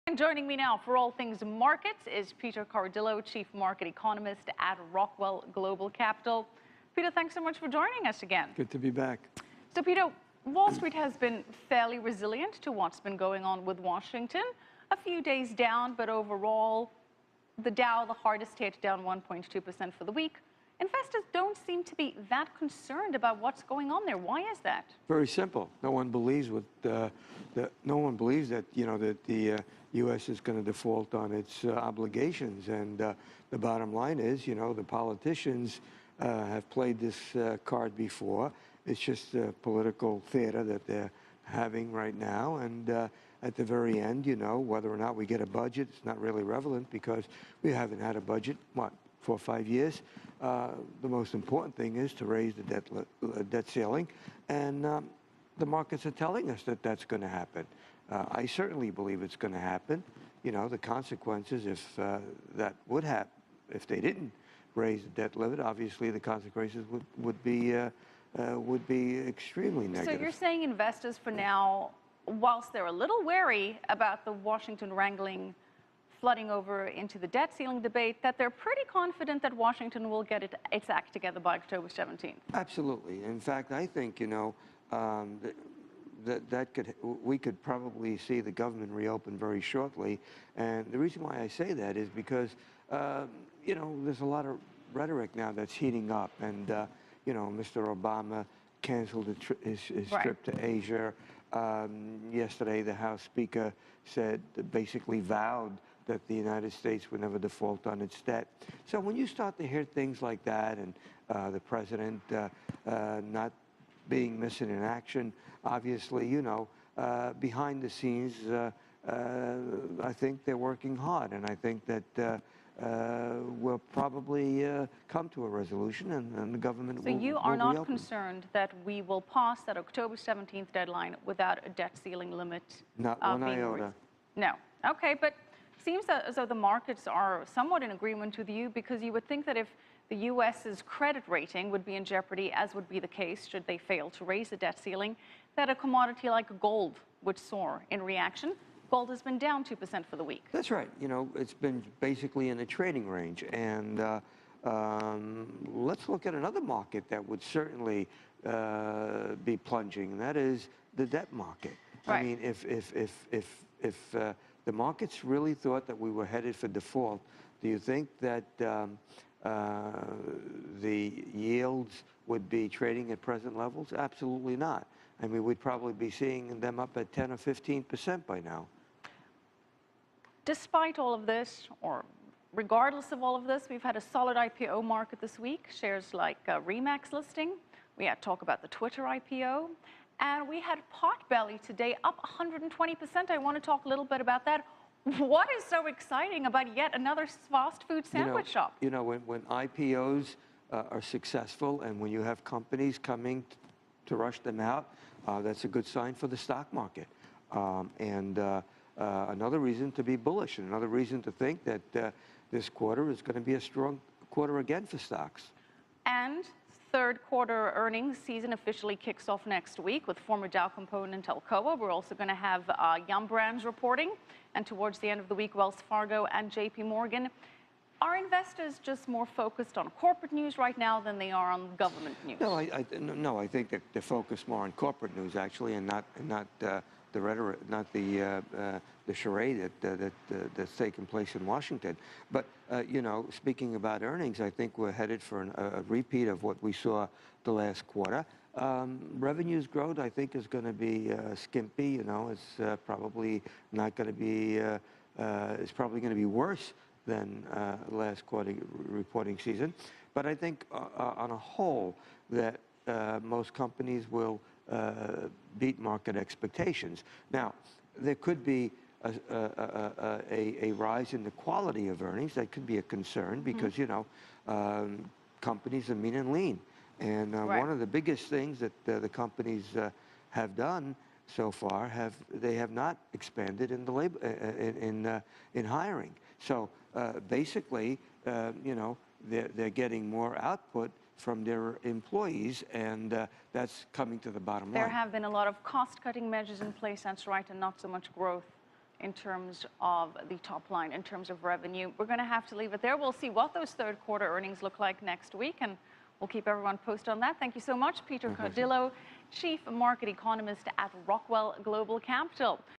And joining me now for all things markets is Peter Cardillo, Chief Market Economist at Rockwell Global Capital. Peter, thanks so much for joining us again. Good to be back. So, Peter, Wall Street has been fairly resilient to what's been going on with Washington. A few days down, but overall, the Dow, the hardest hit, down 1.2% for the week. Investors don't seem to be that concerned about what's going on there. Why is that? Very simple. No one believes that the U.S. is going to default on its obligations, and the bottom line is, the politicians have played this card before. It's just a political theater that they're having right now, and at the very end, whether or not we get a budget, it's not really relevant because we haven't had a budget, 4 or 5 years. The most important thing is to raise the debt ceiling, and the markets are telling us that that's going to happen. I certainly believe it's going to happen. The consequences, if that would happen, if they didn't raise the debt limit, obviously the consequences would be extremely negative. So you're saying investors for now, whilst they're a little wary about the Washington wrangling flooding over into the debt ceiling debate, that they're pretty confident that Washington will get its act together by October 17th. Absolutely. In fact, I think, we could probably see the government reopen very shortly. And the reason why I say that is because, there's a lot of rhetoric now that's heating up. And, Mr. Obama canceled his trip to Asia. Yesterday, the House Speaker basically vowed that the United States would never default on its debt. So when you start to hear things like that, and the president not being missing in action, obviously, behind the scenes, I think they're working hard, and I think that we'll probably come to a resolution, and the government will. So you are not concerned that we will pass that October 17th deadline without a debt ceiling limit? Not one iota. No. Okay, but seems as though the markets are somewhat in agreement with you, because you would think that if the U.S.'s credit rating would be in jeopardy, as would be the case should they fail to raise the debt ceiling, that a commodity like gold would soar in reaction. Gold has been down 2% for the week. That's right. It's been basically in a trading range. And let's look at another market that would certainly be plunging, and that is the debt market. Right. I mean, if the markets really thought that we were headed for default, do you think that the yields would be trading at present levels? Absolutely not. I mean, we'd probably be seeing them up at 10 or 15% by now. Despite all of this, or regardless of all of this, we've had a solid IPO market this week. Shares like Remax listing. We had talk about the Twitter IPO. And we had Potbelly today up 120%. I want to talk a little bit about that. What is so exciting about yet another fast food sandwich shop? When IPOs are successful, and when you have companies coming to rush them out, that's a good sign for the stock market. Another reason to be bullish, and another reason to think that this quarter is going to be a strong quarter again for stocks. And third quarter earnings season officially kicks off next week with former Dow component Alcoa. We're also going to have Yum Brands reporting, and towards the end of the week, Wells Fargo and JP Morgan. Are investors just more focused on corporate news right now than they are on government news? No, I think that they're focused more on corporate news actually, and not the rhetoric, not the charade that's taking place in Washington. But speaking about earnings, I think we're headed for a repeat of what we saw the last quarter. Revenues growth, I think, is going to be skimpy. It's probably not going to be. It's probably going to be worse than last quarter reporting season. But I think on a whole that most companies will beat market expectations. Now, there could be a rise in the quality of earnings. That could be a concern because, companies are mean and lean. And one of the biggest things that the companies have done so far they have not expanded in the labor in hiring. So basically, they're getting more output from their employees, and that's coming to the bottom line. There have been a lot of cost-cutting measures in place, that's right, and not so much growth in terms of the top line, in terms of revenue. We're going to have to leave it there. We'll see what those third quarter earnings look like next week, and we'll keep everyone posted on that. Thank you so much, Peter Cardillo, Chief Market Economist at Rockwell Global Capital.